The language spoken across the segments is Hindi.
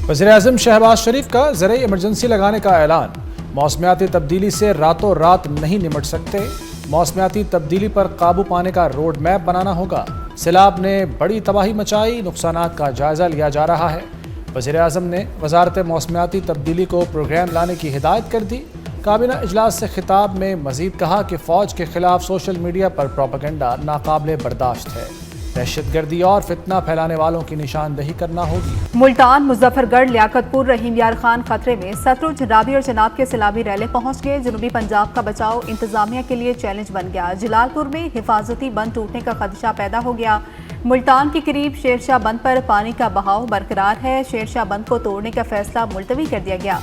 वज़ीर-ए-आज़म शहबाज शरीफ का ज़राई इमरजेंसी लगाने का ऐलान। मौसमियाती तब्दीली से रातों रात नहीं निपट सकते। मौसमियाती तब्दीली पर काबू पाने का रोड मैप बनाना होगा। सैलाब ने बड़ी तबाही मचाई, नुकसानात का जायजा लिया जा रहा है। वज़ीर-ए-आज़म ने वज़ारत मौसमियाती तब्दीली को प्रोग्राम लाने की हिदायत कर दी। काबीना इजलास से खिताब में मजीद कहा कि फ़ौज के खिलाफ सोशल मीडिया पर प्रोपेगेंडा नाकाबिले बर्दाश्त है। दहशतगर्दी और फितना फैलाने वालों की निशानदही करना होगी। मुल्तान, मुजफ्फरगढ़, लियाकतपुर, रहीम यार खान खतरे में। सतलुज, रावी और चनाब के सैलाबी रैले पहुंच गए। जनूबी पंजाब का बचाव इंतजामिया के लिए चैलेंज बन गया। जलालपुर में हिफाजती बंद टूटने का खदशा पैदा हो गया। मुल्तान के करीब शेरशाह बंद पर पानी का बहाव बरकरार है। शेरशाह बंद को तोड़ने का फैसला मुलतवी कर दिया गया।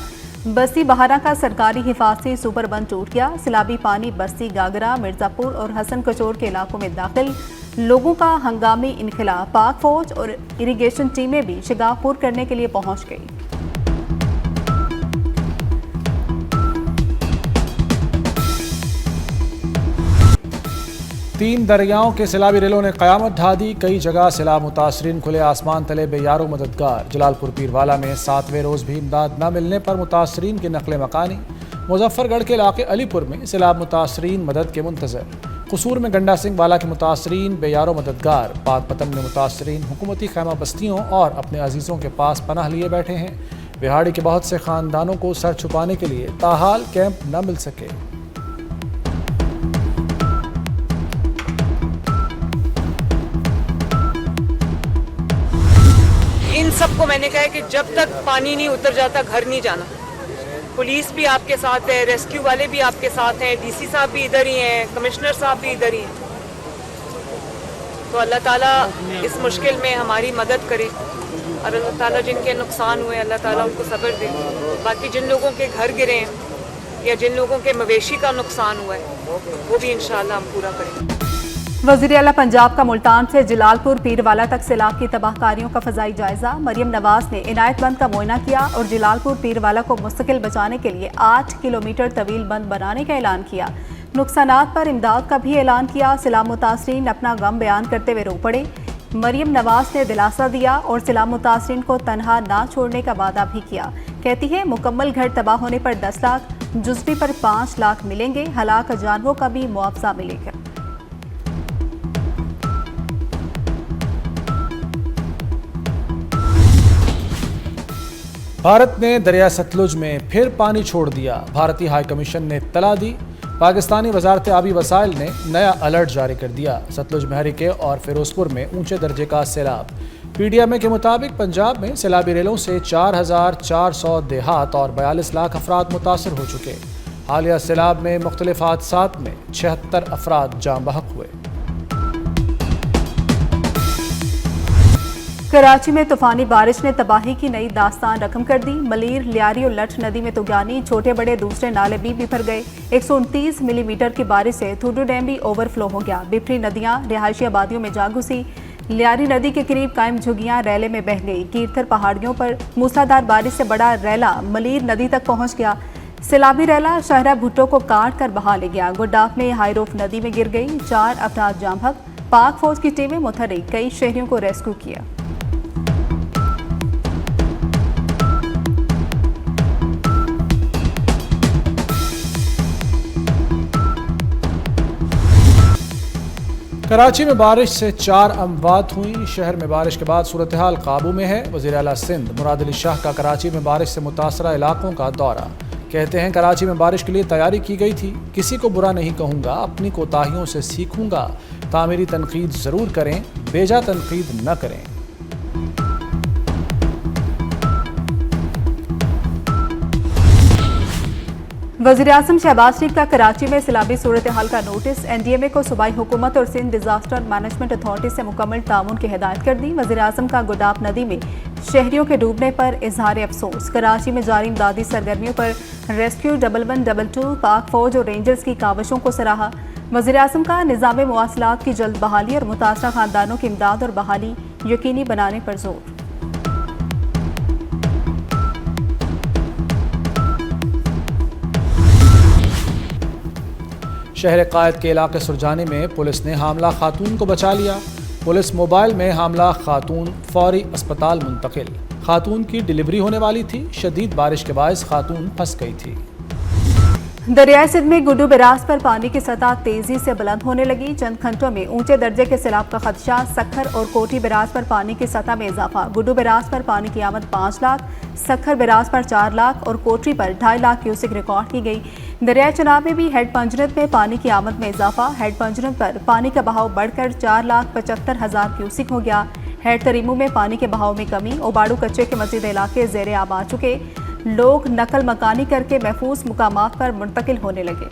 बस्ती बहारा का सरकारी हिफाजती सुपर बंद टूट गया। सैलाबी पानी बस्ती, गागरा, मिर्जापुर और हसन कचोर के इलाकों में दाखिल। लोगों का हंगामी इनखला। पाक फौज और इरिगेशन टीमें भी शिगापुर करने के लिए पहुंच गई। तीन दरियाओं के सैलाबी रेलों ने कयामत ढा दी। कई जगह सैलाब मुतासरीन खुले आसमान तले बेयारो मददगार। जलालपुर पीरवाला में 7वें रोज़ भी इमदाद न मिलने पर मुतासरीन की नकले मकानी। मुजफ्फरगढ़ के इलाके अलीपुर में सैलाब मुतासरीन मदद के मुंतज़र। कसूर में गंडा सिंह वाला के मुतासरीन बेयारो मददगार। पाकपतन में मुतासरीन हुकूमती खैमा बस्तियों और अपने अजीज़ों के पास पनाह लिए बैठे हैं। बिहाड़ी के बहुत से ख़ानदानों को सर छुपाने के लिए ताहाल कैंप न मिल सके। इन सबको मैंने कहा है कि जब तक पानी नहीं उतर जाता घर नहीं जाना। पुलिस भी आपके साथ है, रेस्क्यू वाले भी आपके साथ हैं, डीसी साहब भी इधर ही हैं, कमिश्नर साहब भी इधर ही हैं। तो अल्लाह ताला इस मुश्किल में हमारी मदद करे और अल्लाह ताला जिनके नुकसान हुए अल्लाह ताला उनको सब्र दे। बाकी जिन लोगों के घर गिरे हैं या जिन लोगों के मवेशी का नुकसान हुआ है वो भी इंशाअल्लाह हम पूरा करेंगे। वज़ीर आला पंजाब का मुल्तान से जलालपुर पीरवाला तक सैलाब की तबाहकारियों का फ़ज़ाई जायजा। मरियम नवाज ने इनायत बंद का मुआयना किया और जलालपुर पीरवाला को मुस्तकिल बचाने के लिए 8 किलोमीटर तवील बंद बनाने का ऐलान किया। नुकसानात पर इमदाद का भी ऐलान किया। सैलाब मुतासरीन अपना गम बयान करते हुए रो पड़े। मरियम नवाज ने दिलासा दिया और सैलाब मुतासरीन को तनहा ना छोड़ने का वादा भी किया। कहती है मुकम्मल घर तबाह होने पर 10 लाख, जुज़वी पर 5 लाख मिलेंगे। हलाक जानवरों का भी मुआवजा मिलेगा। भारत ने दरिया सतलुज में फिर पानी छोड़ दिया। भारतीय हाई कमीशन ने इत्तला दी। पाकिस्तानी वजारत आबी वसाइल ने नया अलर्ट जारी कर दिया। सतलुज में हरिके और फिरोजपुर में ऊंचे दर्जे का सैलाब। पीडीएमए के मुताबिक पंजाब में सैलाबी रेलों से 4400 देहात और 42 लाख अफराद मुतासर हो चुके। हालिया सैलाब में मुख्तलिफ हादसात में 76 अफराद जाँ बहक हुए। कराची में तूफानी बारिश ने तबाही की नई दास्तान रकम कर दी। मलीर, लियारी और लठ नदी में तुगानी, छोटे बड़े दूसरे नाले भी बिफर गए। 129 मिलीमीटर की बारिश से थुडू डैम भी ओवरफ्लो हो गया। बिफरी नदियां रिहायशी आबादियों में जा घुसी। लियारी नदी के करीब कायम झुग्गियां रैले में बह गई। कीरथर पहाड़ियों पर मूसलाधार बारिश से बड़ा रैला मलीर नदी तक पहुंच गया। सैलाबी रैला शहरा भुट्टो को काट कर बहा ले गया। गुड्डाफ में हाईरोफ नदी में गिर गई। 4 अफराद जाँ बहक। पाक फौज की टीमें मुतहर्रिक, कई शहरियों को रेस्क्यू किया। कराची में बारिश से 4 अमवात हुई। शहर में बारिश के बाद सूरत हाल काबू में है। वज़ीर आला सिंध मुराद अली शाह का कराची में बारिश से मुतासरा इलाकों का दौरा। कहते हैं कराची में बारिश के लिए तैयारी की गई थी। किसी को बुरा नहीं कहूँगा, अपनी कोताहियों से सीखूंगा। तामीरी तनकीद ज़रूर करें, बेजा तनकीद न करें। वज़ीर-ए-आज़म शहबाज शरीफ का कराची में सैलाबी सूरत हाल का नोटिस। एनडीएमए को सूबाई हुकूमत और सिंध डिजास्टर मैनेजमेंट अथॉरिटी से मुकम्मल ताउन की हिदायत कर दी। वज़ीर-ए-आज़म का गुडाफ नदी में शहरियों के डूबने पर इजहार अफसोस। कराची में जारी इमदादी सरगर्मियों पर रेस्क्यू 1112 पाक फौज और रेंजर्स की काविशों को सराहा। वज़ीर-ए-आज़म का निज़ाम मवासलात की जल्द बहाली और मुतासरा खानदानों की इमदाद और बहाली यकीनी बनाने पर जोर। शहर कायद के इलाके सुरजानी में पुलिस ने हामला खातून को बचा लिया। पुलिस मोबाइल में हामला खातून फौरी अस्पताल मुंतकिल। खातून की डिलीवरी होने वाली थी। शदीद बारिश के बायस खातून फंस गई थी। दरियाई सिंध में गुड्डू बैराज पर पानी की सतह तेजी से बुलंद होने लगी। चंद घंटों में ऊंचे दर्जे के सैलाब का खदशा। सखर और कोटी बैराज पर पानी की सतह में इजाफा। गुड्डू बैराज पर पानी की आमद 5 लाख, सखर बैराज पर 4 लाख और कोटरी पर 2.5 लाख क्यूसेक रिकॉर्ड की गई। दरियाई चनाब में भी हेड पंजरत में पानी की आमद में इजाफा। हेड पंजरत पर पानी का बहाव बढ़कर 4,75,000 क्यूसेक हो गया। हेड तरीमू में पानी के बहाव में कमी। ओबाड़ू कच्चे के मजीद इलाके ज़ेरे आब आ चुके। लोग नकल मकानी करके महफूज मुकामात पर मुंतकिल होने लगे।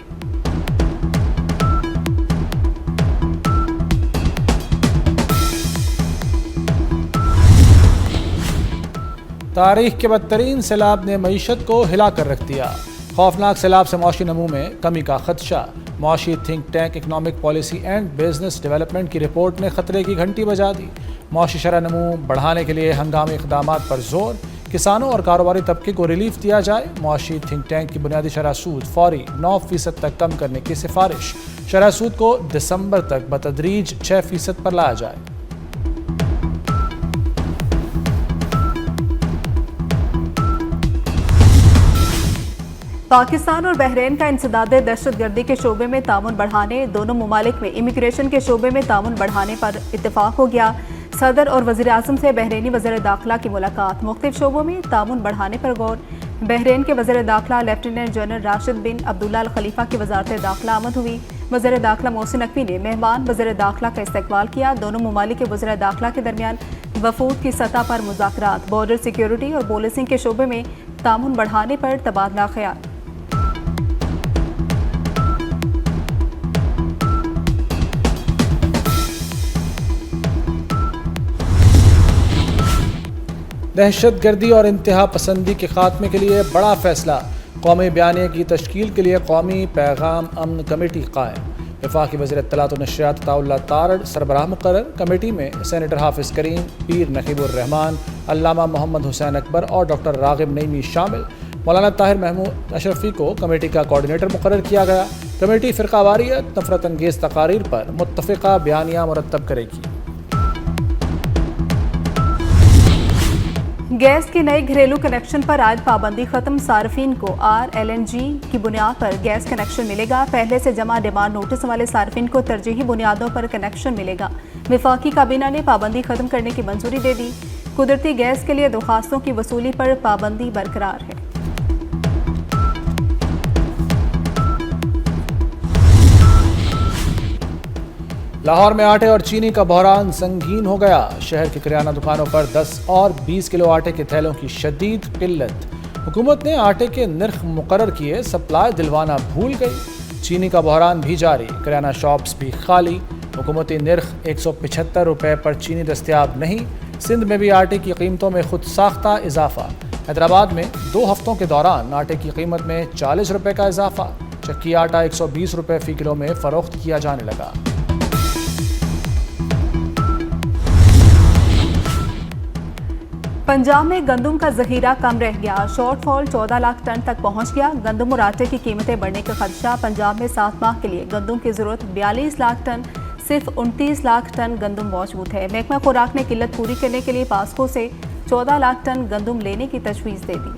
तारीख के बदतरीन सैलाब ने मईशत को हिला कर रख दिया। खौफनाक सैलाब से मौशी नमू में कमी का खदशा। मौशी think tank economic policy and business development की रिपोर्ट ने खतरे की घंटी बजा दी। मौशी शरह नमू बढ़ाने के लिए हंगामी इक़दामात पर जोर। किसानों और कारोबारी तबके को रिलीफ दिया जाए। मौशी थिंक टैंक की बुनियादी शरह सूद फौरी 9% तक कम करने की सिफारिश। शरह सूद को दिसंबर तक बतदरीज 6% पर लाया जाए। पाकिस्तान और बहरीन का इंसदाद दहशतगर्दी के शोबे में ताउन बढ़ाने। दोनों ममालिक में इमिग्रेशन के शोबे में ताउन बढ़ाने पर इत्तेफाक हो गया। सदर और वज़ीर आज़म से बहरीनी वज़ीर दाखिला की मुलाकात। मुख्तलिफ शोबों में ताउन बढ़ाने पर गौर। बहरीन के वज़ीर दाखिला लेफ्टिनेंट जनरल राशिद बिन अब्दुल्ला अल खलीफा की वज़ारत दाखिला आमद हुई। वज़ीर दाखिला मोहसिन नकवी ने मेहमान वज़ीर दाखिला का इस्तकबाल किया। दोनों ममालिक के वज़ीर दाखिला के दरमियान वफूद की सतह पर मुज़ाकरात। बॉर्डर सिक्योरिटी और पुलिसिंग के शोबे में ताउन बढ़ाने पर तबादला ख्याल। दहशतगर्दी और इंतहा पसंदी के खात्मे के लिए बड़ा फैसला। कौमी बयानिया की तश्कील के लिए कौमी पैगाम अमन कमेटी कायम। वफाकी वज़ीर इत्तलात व नशरियात अताउल्लाह तारड़ सरबराह मुकर्रर। कमेटी में सेनेटर हाफिज़ करीम, पीर नकीबुर रहमान, अल्लामा मोहम्मद हुसैन अकबर और डॉक्टर रागिब नईमी शामिल। मौलाना ताहिर महमूद अशरफी को कमेटी का कोऑर्डिनेटर मुकर्रर किया गया। कमेटी फ़िरकावारियत, नफरत अंगेज़ तकारीर पर मुत्तफ़िक़ा बयानिया मुरतब करेगी। गैस के नए घरेलू कनेक्शन पर आयद पाबंदी खत्म। सार्फिन को RLNG की बुनियाद पर गैस कनेक्शन मिलेगा। पहले से जमा डिमांड नोटिस वाले सार्फिन को तरजीही बुनियादों पर कनेक्शन मिलेगा। वफाकी काबीना ने पाबंदी खत्म करने की मंजूरी दे दी। कुदरती गैस के लिए दरखास्तों की वसूली पर पाबंदी बरकरार है। लाहौर में आटे और चीनी का बहरान संगीन हो गया। शहर की किराना दुकानों पर 10 और 20 किलो आटे के थैलों की शदीद किल्लत। हुकूमत ने आटे के निर्ख मुकर्रर किए, सप्लाई दिलवाना भूल गई। चीनी का बहरान भी जारी, किराना शॉप्स भी खाली। हुकूमती निर्ख 175 रुपये पर चीनी दस्तियाब नहीं। सिंध में भी आटे की कीमतों में खुद साख्ता इजाफा। हैदराबाद में 2 हफ्तों के दौरान आटे की कीमत में 40 रुपये का इजाफा। चक्की आटा 120 रुपये फ़ी किलो में फ़रोख्त किया जाने लगा। पंजाब में गंदम का जखीरा कम रह गया। शॉर्टफॉल 14 लाख टन तक पहुंच गया। गंदम और आटे की कीमतें बढ़ने का खदशा। पंजाब में 7 माह के लिए गंदम की जरूरत 42 लाख टन, सिर्फ 29 लाख टन गंदम मौजूद है। महकमा खुराक ने किल्लत पूरी करने के लिए पास्को से 14 लाख टन गंदम लेने की तजवीज़ दे दी।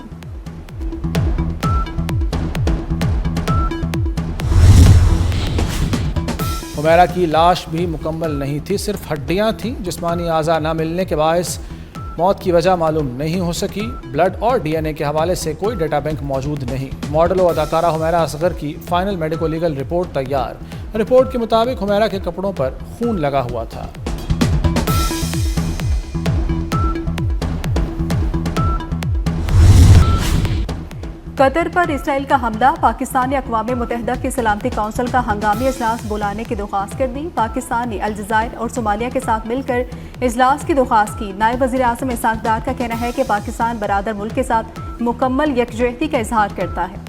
हुमैरा की लाश भी मुकम्मल नहीं थी, सिर्फ हड्डियां थीं। जिस्मानी आज़ा न मिलने के बायस मौत की वजह मालूम नहीं हो सकी। ब्लड और DNA के हवाले से कोई डेटा बैंक मौजूद नहीं। मॉडल और अदाकारा हुमैरा असगर की फाइनल मेडिको लीगल रिपोर्ट तैयार। रिपोर्ट के मुताबिक हुमैरा के कपड़ों पर खून लगा हुआ था। कतर पर इसराइल का हमला। पाकिस्तान ने अक़वाम मुत्तहिदा की सलामती कौंसिल का हंगामी इजलास बुलाने की दरख्वास्त कर दी। पाकिस्तान ने अलजायर और सोमालिया के साथ मिलकर इजलास की दरख्वास्त की। नायब वज़ीर आज़म इसहाक डार का कहना है कि पाकिस्तान बरादर मुल्क के साथ मुकम्मल यकजहती का इजहार करता है।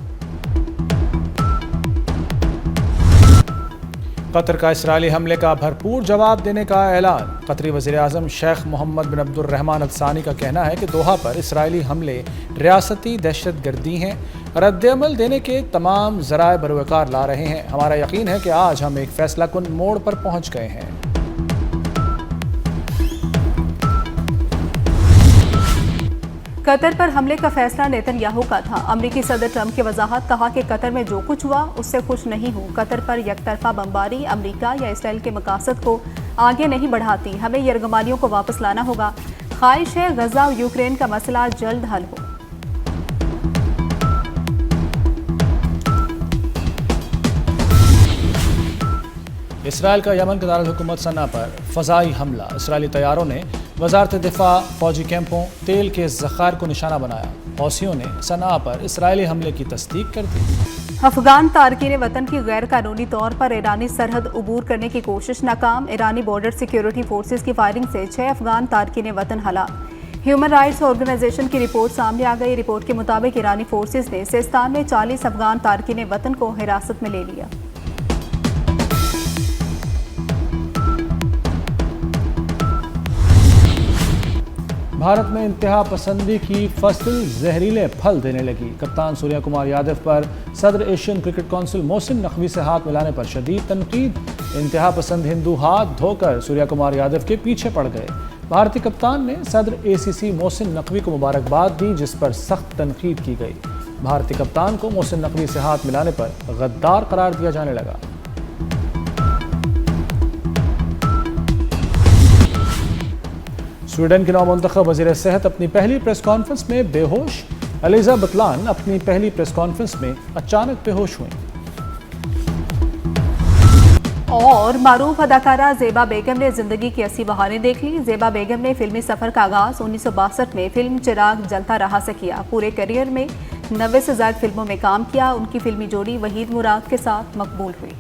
कतर का इसराइली हमले का भरपूर जवाब देने का ऐलान। कतरी वज़ीर आज़म शेख मोहम्मद बिन अब्दुर्रहमान अल सानी का कहना है कि दोहा पर इसराइली हमले रियासती दहशतगर्दी हैं। रद्द-ए-अमल देने के तमाम ज़राए बरवकार ला रहे हैं। हमारा यकीन है कि आज हम एक फैसला कुन मोड़ पर पहुँच गए हैं। कतर पर हमले का फैसला नेतन्याहू का था। अमरीकी सदर ट्रंप की वजाहत, कहा कि कतर में जो कुछ हुआ उससे खुश नहीं हूँ। कतर पर यकतरफा बमबारी अमरीका या इसराइल के मकासद को आगे नहीं बढ़ाती। हमें यरगमालियों को वापस लाना होगा। ख्वाहिश है गजा और यूक्रेन का मसला जल्द हल हो। इसराइल का यमन के दारुल-हुकूमत सन्ना पर फ़ज़ाई हमला। इसराइली तैयारों ने वजारत दिफा, फौजी कैंपों, तेल के ज़ख़ायर को निशाना बनाया। हौसियों ने सन्ना पर इसराइली हमले की तस्दीक कर दी। अफगान तारकीन वतन की गैर कानूनी तौर पर ईरानी सरहद अबूर करने की कोशिश नाकाम। ईरानी बॉर्डर सिक्योरिटी फोर्सेज की फायरिंग से 6 अफगान तारकीन वतन हलाक। ह्यूमन राइट्स ऑर्गेनाइजेशन की रिपोर्ट सामने आ गई। रिपोर्ट के मुताबिक ईरानी फोर्सेज ने सिस्तान में 40 अफगान तारकीन वतन को हिरासत में ले लिया। भारत में इंतहा पसंदी की फसल जहरीले फल देने लगी। कप्तान सूर्या कुमार यादव पर सदर Asian cricket council Mohsin Naqvi से हाथ मिलाने पर शदीद तनकीद। इंतहा पसंद हिंदू हाथ धोकर सूर्या कुमार यादव के पीछे पड़ गए। भारतीय कप्तान ने सदर ACC मोहसिन नकवी को मुबारकबाद दी, जिस पर सख्त तनकीद की गई। भारतीय कप्तान को मोहसिन नकवी से हाथ मिलाने पर गद्दार करार दिया जाने लगा। स्वीडन की नौमुंतखब वज़ीर सेहत अपनी पहली प्रेस कॉन्फ्रेंस में बेहोश। अलीजा बतलान अपनी पहली प्रेस कॉन्फ्रेंस में अचानक बेहोश हुई। और मारूफ अदाकारा ज़ेबा बेगम ने जिंदगी की 80 बहारें देख ली। ज़ेबा बेगम ने फिल्मी सफर का आगाज 1962 में फिल्म चिराग जलता रहा से किया। पूरे करियर में 90 से ज्यादा फिल्मों में काम किया। उनकी फिल्मी जोड़ी वहीद मुराद के साथ मकबूल हुई।